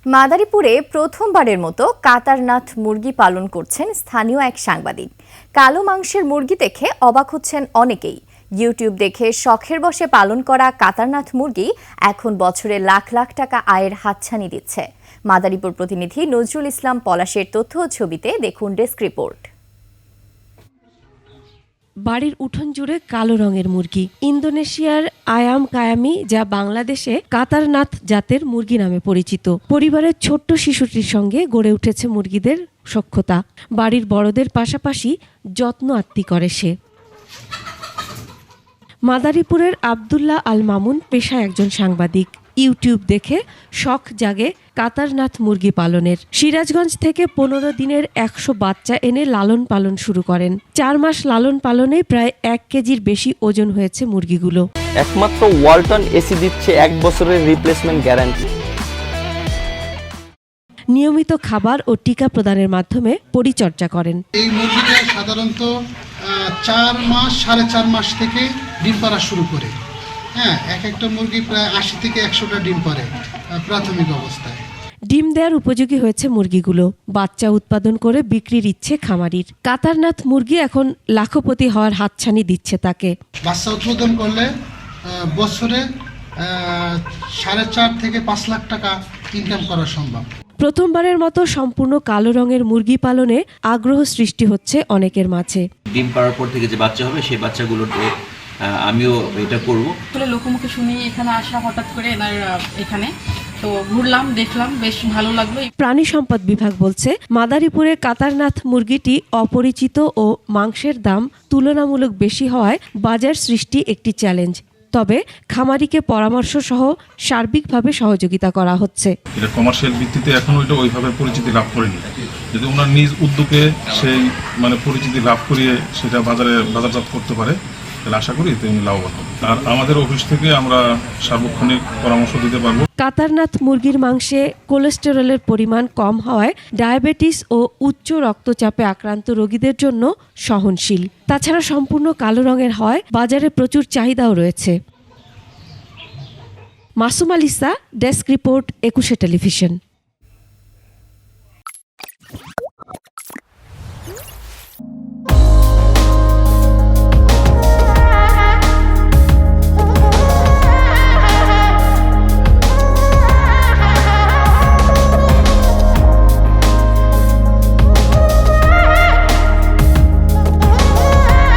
মাদারীপুরে প্রথমবারের মতো কাতারনাথ মুরগি পালন করছেন স্থানীয় এক সাংবাদিক। কালো মাংসের মুরগি দেখে অবাক হচ্ছেন অনেকেই। ইউটিউব দেখে শখের বশে পালন করা কাতারনাথ মুরগি এখন বছরে লাখ লাখ টাকা আয়ের হাতছানি দিচ্ছে। মাদারীপুর প্রতিনিধি নজরুল ইসলাম পলাশের তথ্য ও ছবিতে দেখুন ডেস্ক রিপোর্ট। বাড়ির উঠোন জুড়ে কালো রঙের মুরগি। ইন্দোনেশিয়ার আয়াম কায়ামি, যা বাংলাদেশে কাতারনাথ জাতের মুরগি নামে পরিচিত। পরিবারের ছোট্ট শিশুটির সঙ্গে গড়ে উঠেছে মুরগিদের সখ্যতা। বাড়ির বড়দের পাশাপাশি যত্ন আত্তি করে সে। মাদারীপুরের আব্দুল্লাহ আল মামুন পেশায় একজন সাংবাদিক। ইউটিউব দেখে শখ জাগে কাতারনাথ মুরগি পালনের। সিরাজগঞ্জ থেকে 15 দিনের 100 বাচ্চা এনে লালন পালন শুরু করেন। 4 মাস লালন পালনে প্রায় 1 কেজির বেশি ওজন হয়েছে মুরগিগুলো। একমাত্র ওয়ালটন এসি দিচ্ছে 1 বছরের রিপ্লেসমেন্ট গ্যারান্টি। নিয়মিত খাবার ও টিকা প্রদানের মাধ্যমে পরিচর্যা করেন। এই মুরগিটা সাধারণত 4 মাস 4.5 মাস থেকে ডিম পাড়া শুরু করে। এক একটা মুরগি প্রায় 80 থেকে 100টা ডিম পারে প্রাথমিক অবস্থায়। ডিম দেওয়ার উপযোগী হয়েছে মুরগিগুলো। বাচ্চা উৎপাদন করে বিক্রির ইচ্ছে খামারির। কাতারনাথ মুরগি এখন লাখপতি হওয়ার হাতছানি দিচ্ছে তাকে। বাচ্চা উৎপাদন করলে বছরে 4.5 থেকে 5 লাখ টাকা ইনকাম করা সম্ভব। প্রথমবারের মতো সম্পূর্ণ কালো রঙের মুরগি পালনে আগ্রহ সৃষ্টি হচ্ছে অনেকের মাঝে। ডিম পাড়ার পর থেকে যে বাচ্চা হবে সেই বাচ্চাগুলোতে আমিও এটা করব। আসলে লোকমুখে শুনি এখানে আসা, হঠাৎ করে এনার এখানে তো ঘুরলাম, দেখলাম, বেশ ভালো লাগলো। প্রাণী সম্পদ বিভাগ বলছে, মাদারীপুরে কাতারনাথ মুরগিটি অপরিচিত ও মাংসের দাম তুলনামূলক বেশি হওয়ায় বাজার সৃষ্টি একটি চ্যালেঞ্জ। তবে খামারিকে পরামর্শ সহ সার্বিকভাবে সহযোগিতা করা হচ্ছে। এটা কমার্শিয়াল ভিত্তিতে এখন ওইটা ওইভাবে পরিচিতি লাভ করেনি। যদি ওনার নিজ উদ্যোগে সেই পরিচিতি লাভ করিয়ে সেটা বাজারজাত করতে পারে, তাহলে আশা করি এতে উনি লাভবান হবে। আর আমাদের অফিস থেকে আমরা সার্বক্ষণিক পরামর্শ দিতে পারবো। কাতারনাথ মুরগির মাংসে কোলেস্টেরলের পরিমাণ কম হওয়ায় ডায়াবেটিস ও উচ্চ রক্তচাপে আক্রান্ত রোগীদের জন্য সহনশীল। তাছাড়া সম্পূর্ণ কালো রঙের হয় বাজারে প্রচুর চাহিদাও রয়েছে। Masum আলিসা, desk report, 21 television.